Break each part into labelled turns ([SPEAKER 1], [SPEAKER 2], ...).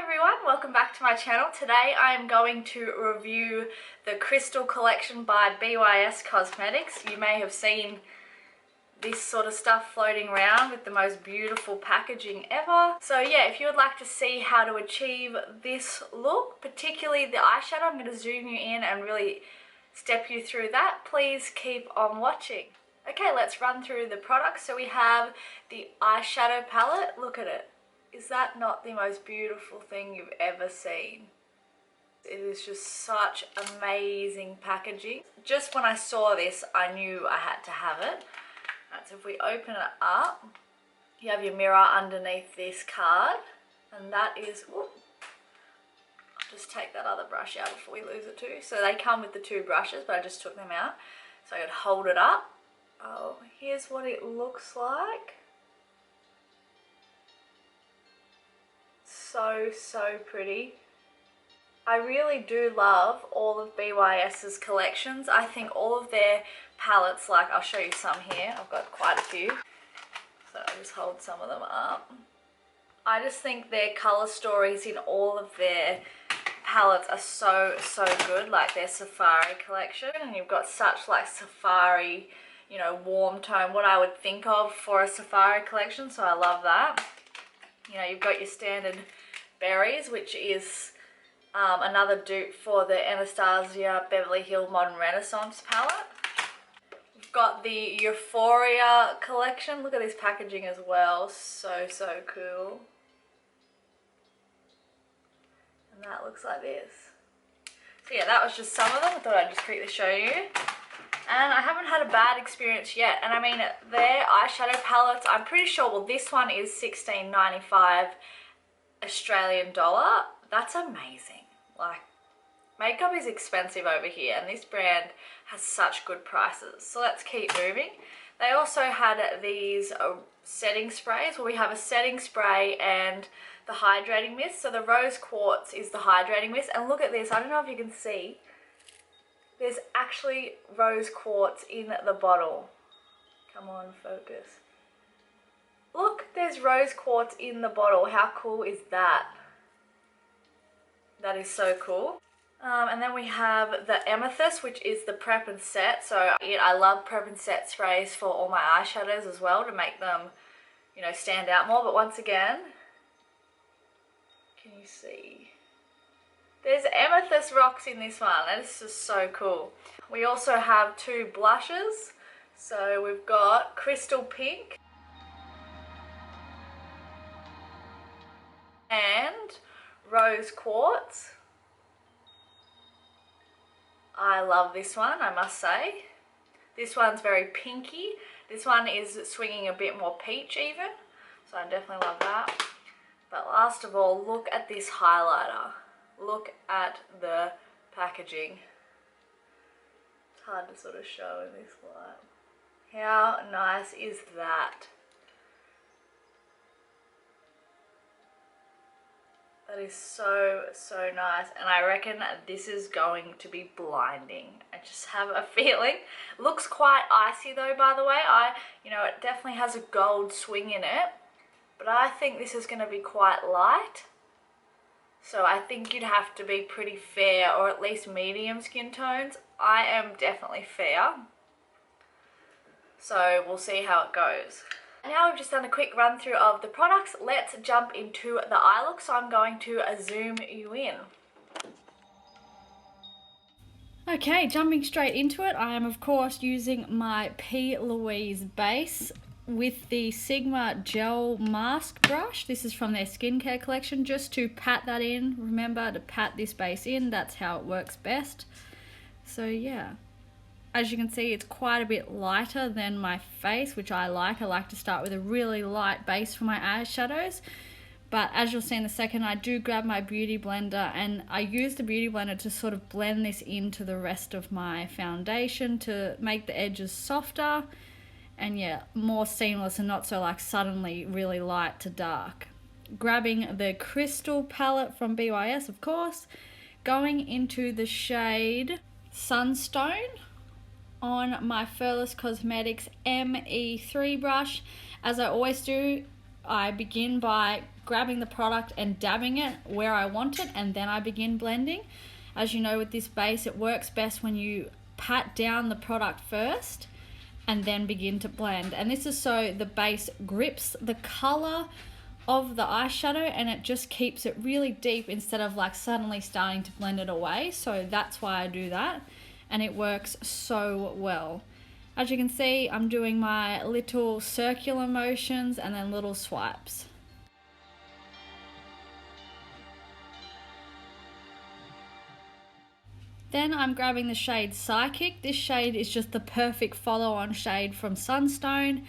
[SPEAKER 1] everyone, welcome back to my channel. Today I'm going to review the Crystal collection by BYS Cosmetics. You may have seen this sort of stuff floating around with the most beautiful packaging ever. So yeah, if you would like to see how to achieve this look, particularly the eyeshadow, I'm going to zoom you in and really step you through that. Please keep on watching. Okay, let's run through the products. So we have the eyeshadow palette. Look at it. Is that not the most beautiful thing you've ever seen? It is just such amazing packaging. Just when I saw this, I knew I had to have it. Right, so if we open it up, you have your mirror underneath this card, and that is, whoop, I'll just take that other brush out before we lose it too. So they come with the two brushes, but I just took them out. So I could hold it up. Oh, here's what it looks like. So pretty. I really do love all of BYS's collections. I think all of their palettes, like I'll show you some here, I've got quite a few, so I'll just hold some of them up. I just think their colour stories in all of their palettes are so good, like their Safari collection, and you've got such like Safari, you know, warm tone, what I would think of for a Safari collection, so I love that. You know, you've got your standard berries, which is another dupe for the Anastasia Beverly Hills Modern Renaissance palette. We've got the Euphoria collection. Look at this packaging as well. So cool. And that looks like this. So yeah, that was just some of them. I thought I'd just quickly show you. And I haven't had a bad experience yet. And I mean, their eyeshadow palettes, I'm pretty sure, well, this one is $16.95 Australian dollar. That's amazing. Like, makeup is expensive over here, and this brand has such good prices. So let's keep moving. They also had these setting sprays. Well, we have a setting spray and the hydrating mist. So the rose quartz is the hydrating mist. And look at this. I don't know if you can see. There's actually rose quartz in the bottle. Come on, focus. Look, there's rose quartz in the bottle. How cool is that? That is so cool. And then we have the amethyst, which is the prep and set. So I love prep and set sprays for all my eyeshadows as well, to make them, you know, stand out more. But once again, can you see? There's amethyst rocks in this one. That is just so cool. We also have two blushes. So we've got Crystal Pink and Rose Quartz. I love this one, I must say. This one's very pinky. This one is swinging a bit more peach even. So I definitely love that. But last of all, look at this highlighter. Look at the packaging. It's hard to sort of show in this light. How nice is that? That is so nice, and I reckon this is going to be blinding. I just have a feeling. Looks quite icy though, by the way. You know, it definitely has a gold swing in it, but I think this is going to be quite light. So I think you'd have to be pretty fair, or at least medium skin tones. I am definitely fair. So we'll see how it goes. Now we've just done a quick run through of the products. Let's jump into the eye look. So I'm going to zoom you in. Okay, jumping straight into it. I am of course using my P. Louise base with the Sigma Gel Mask Brush. This is from their skincare collection, just to pat that in. Remember to pat this base in, that's how it works best. So yeah, as you can see, it's quite a bit lighter than my face, which I like. I like to start with a really light base for my eyeshadows. But as you'll see in a second, I do grab my beauty blender, and I use the beauty blender to sort of blend this into the rest of my foundation to make the edges softer and yeah, more seamless and not so like suddenly really light to dark. Grabbing the Crystal palette from BYS, of course, going into the shade Sunstone on my Furless Cosmetics Me3 brush. As I always do, I begin by grabbing the product and dabbing it where I want it, and then I begin blending. As you know, with this base, it works best when you pat down the product first and then begin to blend. And this is so the base grips the color of the eyeshadow and it just keeps it really deep instead of like suddenly starting to blend it away. So that's why I do that, and it works so well. As you can see, I'm doing my little circular motions and then little swipes. Then I'm grabbing the shade Psychic. This shade is just the perfect follow-on shade from Sunstone.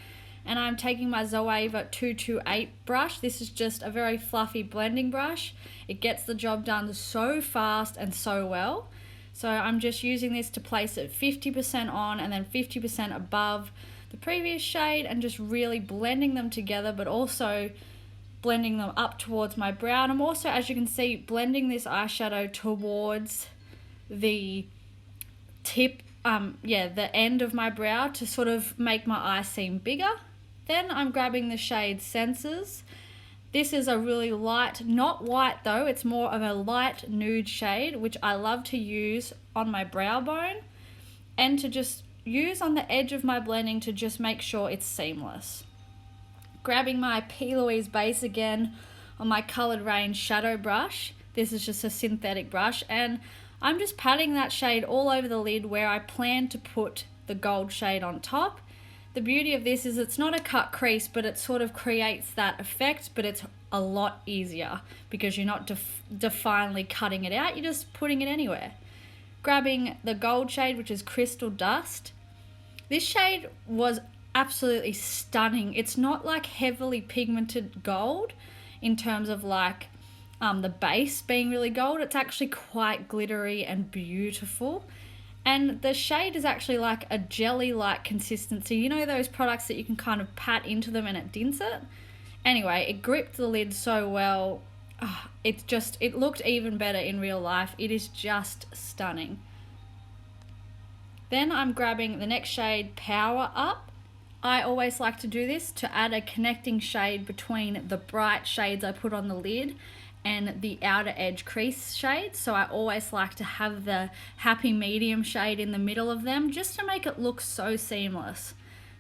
[SPEAKER 1] And I'm taking my ZOEVA 228 brush. This is just a very fluffy blending brush. It gets the job done so fast and so well. So I'm just using this to place it 50% on and then 50% above the previous shade and just really blending them together, but also blending them up towards my brow. And I'm also, as you can see, blending this eyeshadow towards the tip, the end of my brow to sort of make my eye seem bigger. Then I'm grabbing the shade Senses. This is a really light, not white though, it's more of a light nude shade, which I love to use on my brow bone and to just use on the edge of my blending to just make sure it's seamless. Grabbing my P. Louise base again on my Coloured Rain shadow brush. This is just a synthetic brush, and I'm just patting that shade all over the lid where I plan to put the gold shade on top. The beauty of this is it's not a cut crease, but it sort of creates that effect, but it's a lot easier because you're not definitely cutting it out, you're just putting it anywhere. Grabbing the gold shade, which is Crystal Dust. This shade was absolutely stunning. It's not like heavily pigmented gold in terms of like the base being really gold. It's actually quite glittery and beautiful. And the shade is actually like a jelly-like consistency. You know those products that you can kind of pat into them and it dints it? Anyway, it gripped the lid so well. Oh, it looked even better in real life. It is just stunning. Then I'm grabbing the next shade, Power Up. I always like to do this to add a connecting shade between the bright shades I put on the lid and the outer edge crease shade. So I always like to have the happy medium shade in the middle of them just to make it look so seamless.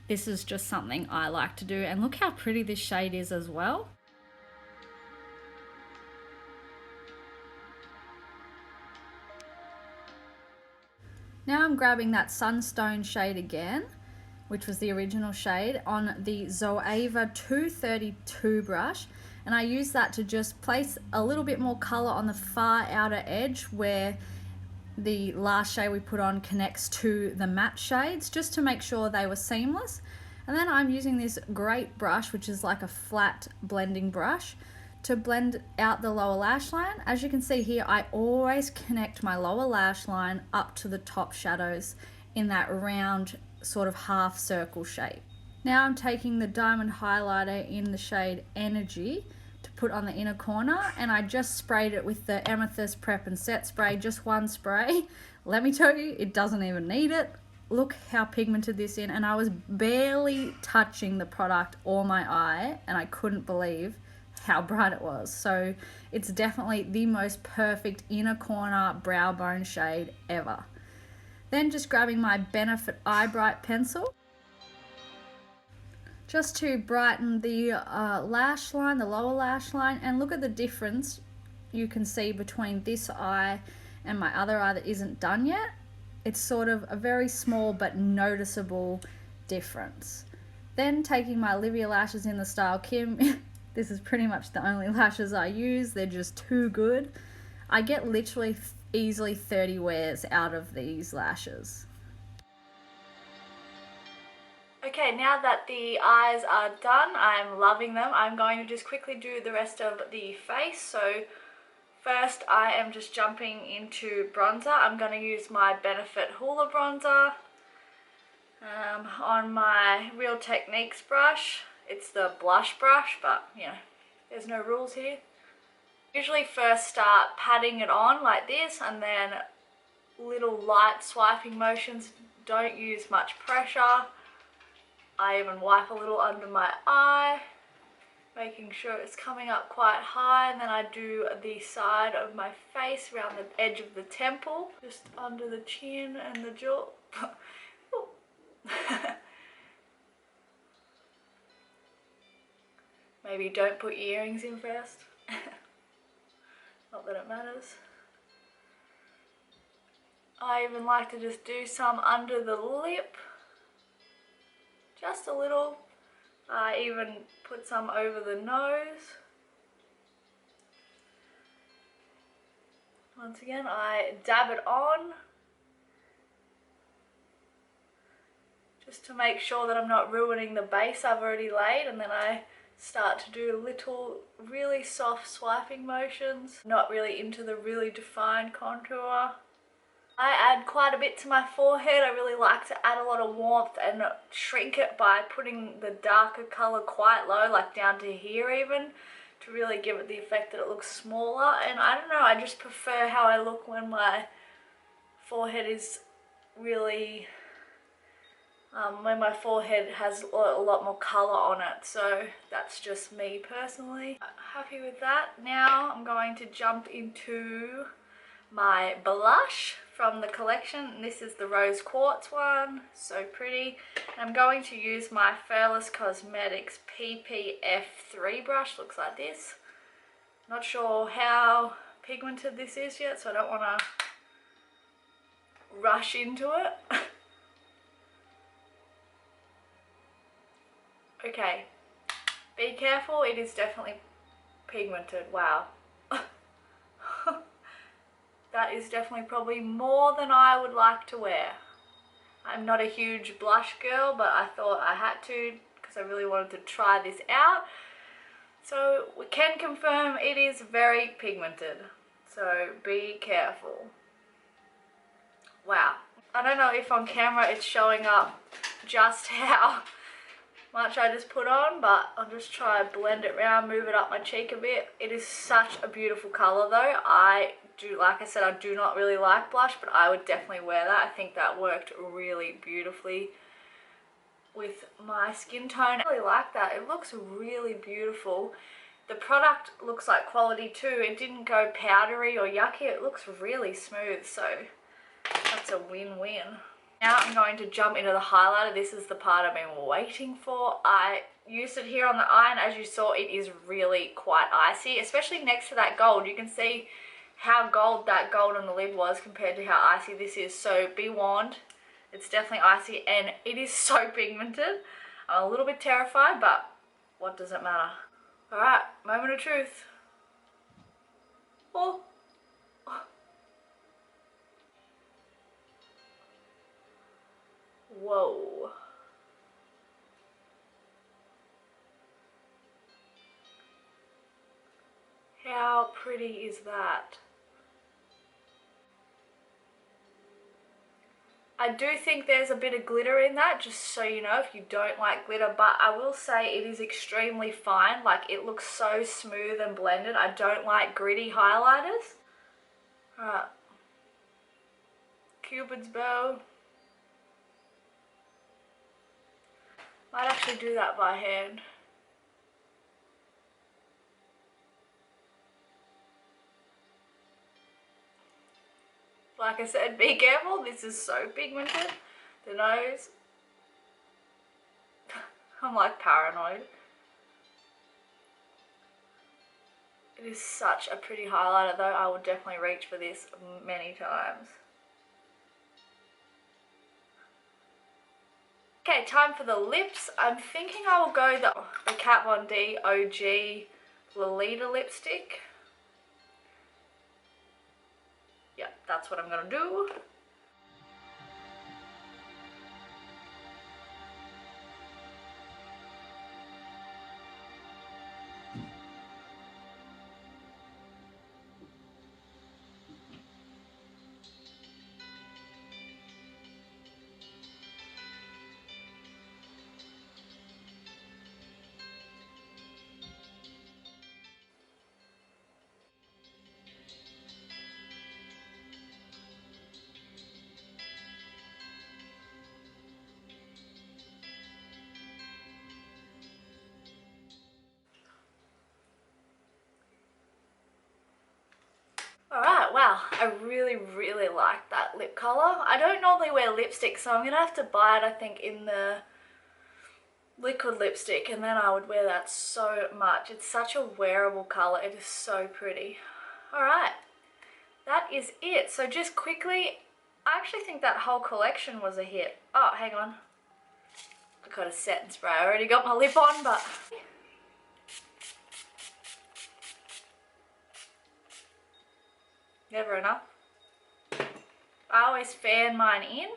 [SPEAKER 1] This is just something I like to do, and look how pretty this shade is as well. Now I'm grabbing that Sunstone shade again, which was the original shade, on the ZOEVA 232 brush. And I use that to just place a little bit more colour on the far outer edge where the last shade we put on connects to the matte shades, just to make sure they were seamless. And then I'm using this great brush, which is like a flat blending brush, to blend out the lower lash line. As you can see here, I always connect my lower lash line up to the top shadows in that round sort of half circle shape. Now I'm taking the diamond highlighter in the shade Energy to put on the inner corner, and I just sprayed it with the Amethyst Prep and Set spray, just one spray. Let me tell you, it doesn't even need it. Look how pigmented this is, and I was barely touching the product or my eye, and I couldn't believe how bright it was. So it's definitely the most perfect inner corner brow bone shade ever. Then just grabbing my Benefit Eye Bright pencil, just to brighten the lash line, the lower lash line, and look at the difference you can see between this eye and my other eye that isn't done yet. It's sort of a very small but noticeable difference. Then taking my Olivia lashes in the style Kim, this is pretty much the only lashes I use, they're just too good. I get literally easily 30 wears out of these lashes. Okay, now that the eyes are done, I'm loving them. I'm going to just quickly do the rest of the face. So first I am just jumping into bronzer. I'm going to use my Benefit Hoola bronzer on my Real Techniques brush. It's the blush brush, but you know, there's no rules here. Usually first start patting it on like this, and then little light swiping motions. Don't use much pressure. I even wipe a little under my eye. making sure it's coming up quite high, and then I do the side of my face around the edge of the temple, just under the chin and the jaw. Maybe don't put your earrings in first. Not that it matters. I even like to just do some under the lip, just a little. I even put some over the nose. Once again, I dab it on just to make sure that I'm not ruining the base I've already laid, and then I start to do little really soft swiping motions, not really into the really defined contour. I add quite a bit to my forehead. I really like to add a lot of warmth and shrink it by putting the darker colour quite low, like down to here even, to really give it the effect that it looks smaller. And I don't know, I just prefer how I look when my forehead is really, when my forehead has a lot more colour on it. So that's just me personally. Happy with that. Now I'm going to jump into my blush from the collection. This is the rose quartz one, so pretty. I'm going to use my Fearless Cosmetics PPF3 brush. Looks like this. Not sure how pigmented this is yet, so I don't want to rush into it. Okay, be careful, it is definitely pigmented. Wow. That is definitely probably more than I would like to wear. I'm not a huge blush girl, but I thought I had to because I really wanted to try this out. So we can confirm it is very pigmented, so be careful. Wow. I don't know if on camera it's showing up just how much I just put on, but I'll just try to blend it around, move it up my cheek a bit. It is such a beautiful colour though. Like I said, I do not really like blush, but I would definitely wear that. I think that worked really beautifully with my skin tone. I really like that. It looks really beautiful. The product looks like quality too. It didn't go powdery or yucky. It looks really smooth, so that's a win-win. Now I'm going to jump into the highlighter. This is the part I've been waiting for. I used it here on the eye, and as you saw, it is really quite icy, especially next to that gold. You can see how gold that gold on the lid was compared to how icy this is. So be warned, it's definitely icy and it is so pigmented. I'm a little bit terrified, but what does it matter? Alright, moment of truth. Oh. Whoa. How pretty is that? I do think there's a bit of glitter in that, just so you know, if you don't like glitter, but I will say it is extremely fine. Like, it looks so smooth and blended. I don't like gritty highlighters. Alright. Cupid's bow. Might actually do that by hand. Like I said, be careful, this is so pigmented. The nose. I'm like paranoid. It is such a pretty highlighter though. I will definitely reach for this many times. Okay, time for the lips. I'm thinking I will go the Kat Von D OG LILYYW lipstick. Yeah, that's what I'm gonna do. I really, really like that lip colour. I don't normally wear lipstick, so I'm going to have to buy it, I think, in the liquid lipstick, and then I would wear that so much. It's such a wearable colour. It is so pretty. Alright, that is it. So just quickly, I actually think that whole collection was a hit. Oh, hang on. I got a setting spray. I already got my lip on, but... never enough. I always fan mine in.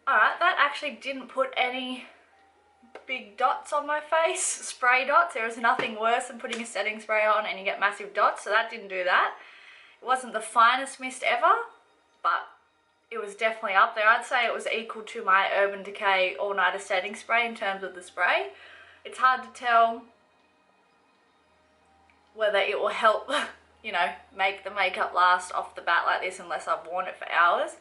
[SPEAKER 1] Alright, that actually didn't put any big dots on my face, spray dots. There is nothing worse than putting a setting spray on and you get massive dots, so that didn't do that. It wasn't the finest mist ever, but it was definitely up there. I'd say it was equal to my Urban Decay All Nighter setting spray in terms of the spray. It's hard to tell whether it will help, you know, make the makeup last off the bat like this unless I've worn it for hours.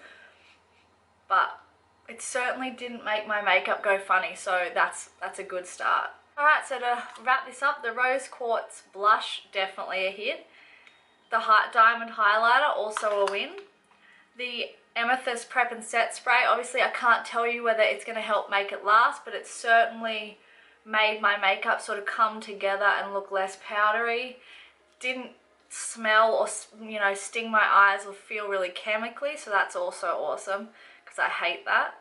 [SPEAKER 1] But it certainly didn't make my makeup go funny, so that's a good start. Alright, so to wrap this up, the Rose Quartz blush, definitely a hit. The Diamond highlighter, also a win. The Amethyst Prep and Set spray, obviously I can't tell you whether it's going to help make it last, but it certainly made my makeup sort of come together and look less powdery. Didn't smell or, you know, sting my eyes or feel really chemically, so that's also awesome, because I hate that.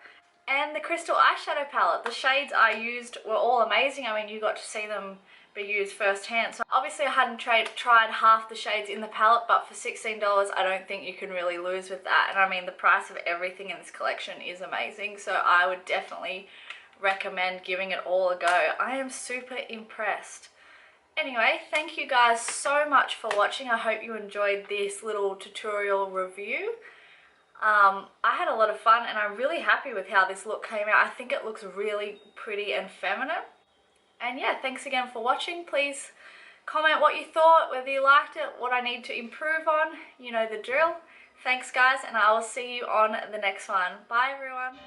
[SPEAKER 1] And the Crystal eyeshadow palette, the shades I used were all amazing. I mean, you got to see them be used firsthand. So obviously I hadn't tried half the shades in the palette, but for $16 I don't think you can really lose with that. And I mean, the price of everything in this collection is amazing, so I would definitely recommend giving it all a go. I am super impressed. Anyway, thank you guys so much for watching. I hope you enjoyed this little tutorial review. I had a lot of fun and I'm really happy with how this look came out. I think it looks really pretty and feminine. And yeah, thanks again for watching. Please comment what you thought, whether you liked it, what I need to improve on. You know the drill. Thanks guys, and I will see you on the next one. Bye everyone.